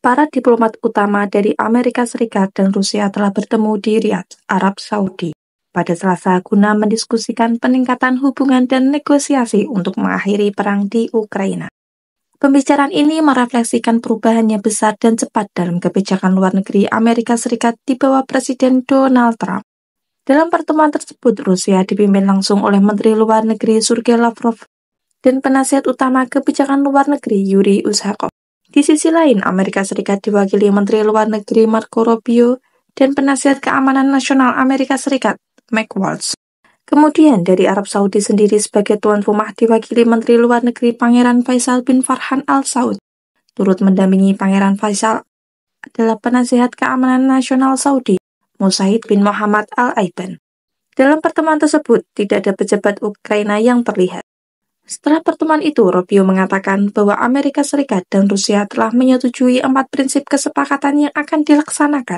Para diplomat utama dari Amerika Serikat dan Rusia telah bertemu di Riyadh, Arab Saudi, pada Selasa guna mendiskusikan peningkatan hubungan dan negosiasi untuk mengakhiri perang di Ukraina. Pembicaraan ini merefleksikan perubahannya besar dan cepat dalam kebijakan luar negeri Amerika Serikat di bawah Presiden Donald Trump. Dalam pertemuan tersebut, Rusia dipimpin langsung oleh Menteri Luar Negeri Sergei Lavrov dan penasihat utama kebijakan luar negeri Yuri Ushakov. Di sisi lain, Amerika Serikat diwakili Menteri Luar Negeri Marco Rubio dan penasihat keamanan nasional Amerika Serikat Mike Waltz. Kemudian dari Arab Saudi sendiri sebagai tuan rumah diwakili Menteri Luar Negeri Pangeran Faisal bin Farhan Al Saud. Turut mendampingi Pangeran Faisal adalah penasihat keamanan nasional Saudi, Musaid bin Muhammad Al-Aiban. Dalam pertemuan tersebut, tidak ada pejabat Ukraina yang terlihat. Setelah pertemuan itu, Rubio mengatakan bahwa Amerika Serikat dan Rusia telah menyetujui 4 prinsip kesepakatan yang akan dilaksanakan.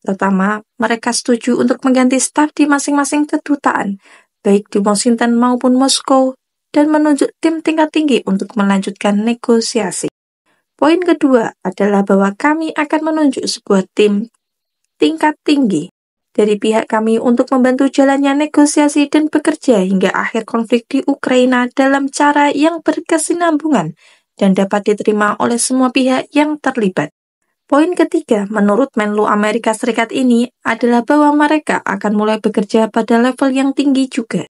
Pertama, mereka setuju untuk mengganti staf di masing-masing kedutaan, baik di Washington maupun Moskow, dan menunjuk tim tingkat tinggi untuk melanjutkan negosiasi. Poin kedua adalah bahwa kami akan menunjuk sebuah tim tingkat tinggi dari pihak kami untuk membantu jalannya negosiasi dan bekerja hingga akhir konflik di Ukraina dalam cara yang berkesinambungan dan dapat diterima oleh semua pihak yang terlibat. Poin ketiga, menurut Menlu Amerika Serikat ini adalah bahwa mereka akan mulai bekerja pada level yang tinggi juga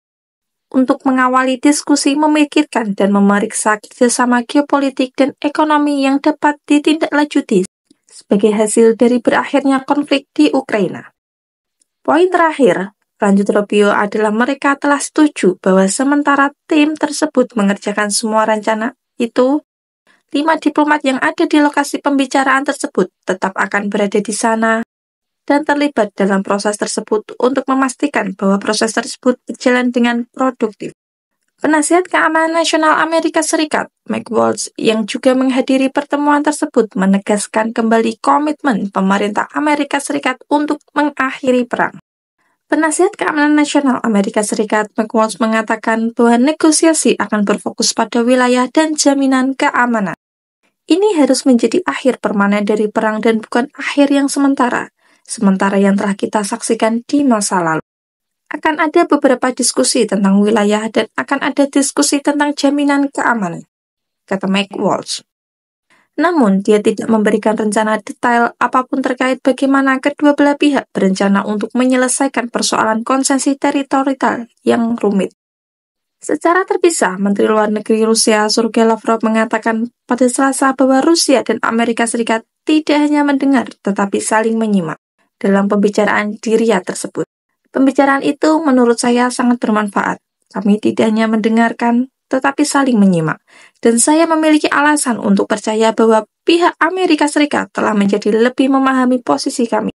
untuk mengawali diskusi memikirkan dan memeriksa kerjasama geopolitik dan ekonomi yang dapat ditindaklanjuti sebagai hasil dari berakhirnya konflik di Ukraina. Poin terakhir, lanjut Rubio, adalah mereka telah setuju bahwa sementara tim tersebut mengerjakan semua rencana itu, 5 diplomat yang ada di lokasi pembicaraan tersebut tetap akan berada di sana dan terlibat dalam proses tersebut untuk memastikan bahwa proses tersebut berjalan dengan produktif. Penasihat Keamanan Nasional Amerika Serikat, Mike Waltz, yang juga menghadiri pertemuan tersebut, menegaskan kembali komitmen pemerintah Amerika Serikat untuk mengakhiri perang. Penasihat Keamanan Nasional Amerika Serikat, Mike Waltz, mengatakan bahwa negosiasi akan berfokus pada wilayah dan jaminan keamanan. Ini harus menjadi akhir permanen dari perang dan bukan akhir yang sementara yang telah kita saksikan di masa lalu. Akan ada beberapa diskusi tentang wilayah dan akan ada diskusi tentang jaminan keamanan, kata Mike Waltz. Namun, dia tidak memberikan rencana detail apapun terkait bagaimana kedua belah pihak berencana untuk menyelesaikan persoalan konsesi teritorial yang rumit. Secara terpisah, Menteri Luar Negeri Rusia Sergei Lavrov mengatakan pada Selasa bahwa Rusia dan Amerika Serikat tidak hanya mendengar tetapi saling menyimak dalam pembicaraan di Riyadh tersebut. Pembicaraan itu menurut saya sangat bermanfaat. Kami tidak hanya mendengarkan, tetapi saling menyimak. Dan saya memiliki alasan untuk percaya bahwa pihak Amerika Serikat telah menjadi lebih memahami posisi kami,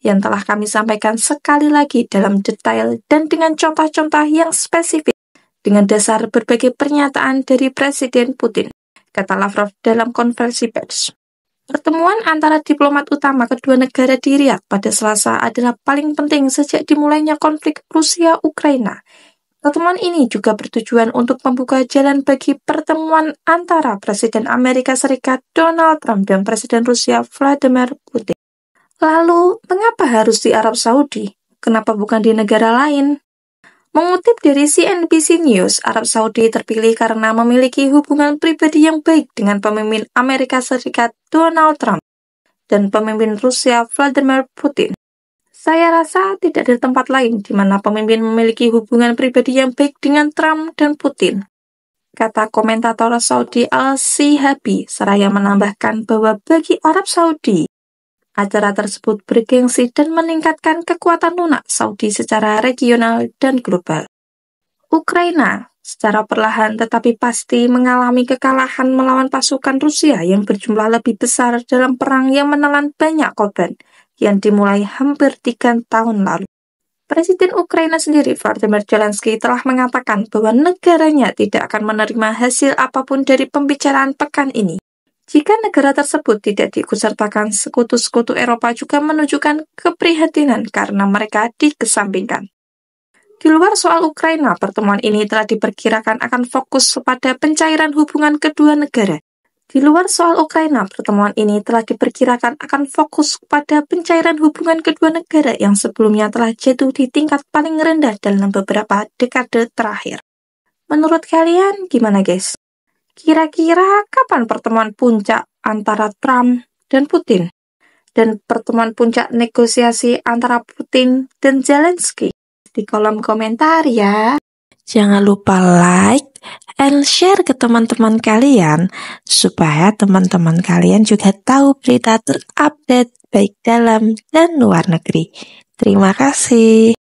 yang telah kami sampaikan sekali lagi dalam detail dan dengan contoh-contoh yang spesifik, dengan dasar berbagai pernyataan dari Presiden Putin, kata Lavrov dalam konferensi pers. Pertemuan antara diplomat utama kedua negara di Riyadh pada Selasa adalah paling penting sejak dimulainya konflik Rusia-Ukraina. Pertemuan ini juga bertujuan untuk membuka jalan bagi pertemuan antara Presiden Amerika Serikat Donald Trump dan Presiden Rusia Vladimir Putin. Lalu, mengapa harus di Arab Saudi? Kenapa bukan di negara lain? Mengutip dari CNBC News, Arab Saudi terpilih karena memiliki hubungan pribadi yang baik dengan pemimpin Amerika Serikat Donald Trump dan pemimpin Rusia Vladimir Putin. Saya rasa tidak ada tempat lain di mana pemimpin memiliki hubungan pribadi yang baik dengan Trump dan Putin, kata komentator Saudi Al-Sihabi, seraya menambahkan bahwa bagi Arab Saudi, acara tersebut bergengsi dan meningkatkan kekuatan lunak Saudi secara regional dan global. Ukraina secara perlahan tetapi pasti mengalami kekalahan melawan pasukan Rusia yang berjumlah lebih besar dalam perang yang menelan banyak korban yang dimulai hampir 3 tahun lalu. Presiden Ukraina sendiri, Volodymyr Zelensky, telah mengatakan bahwa negaranya tidak akan menerima hasil apapun dari pembicaraan pekan ini. Jika negara tersebut tidak diikutsertakan, sekutu-sekutu Eropa juga menunjukkan keprihatinan karena mereka dikesampingkan. Di luar soal Ukraina, pertemuan ini telah diperkirakan akan fokus pada pencairan hubungan kedua negara. Di luar soal Ukraina, pertemuan ini telah diperkirakan akan fokus pada pencairan hubungan kedua negara yang sebelumnya telah jatuh di tingkat paling rendah dalam beberapa dekade terakhir. Menurut kalian gimana guys? Kira-kira kapan pertemuan puncak antara Trump dan Putin? Dan pertemuan puncak negosiasi antara Putin dan Zelensky? Di kolom komentar ya. Jangan lupa like and share ke teman-teman kalian supaya teman-teman kalian juga tahu berita terupdate baik dalam dan luar negeri. Terima kasih.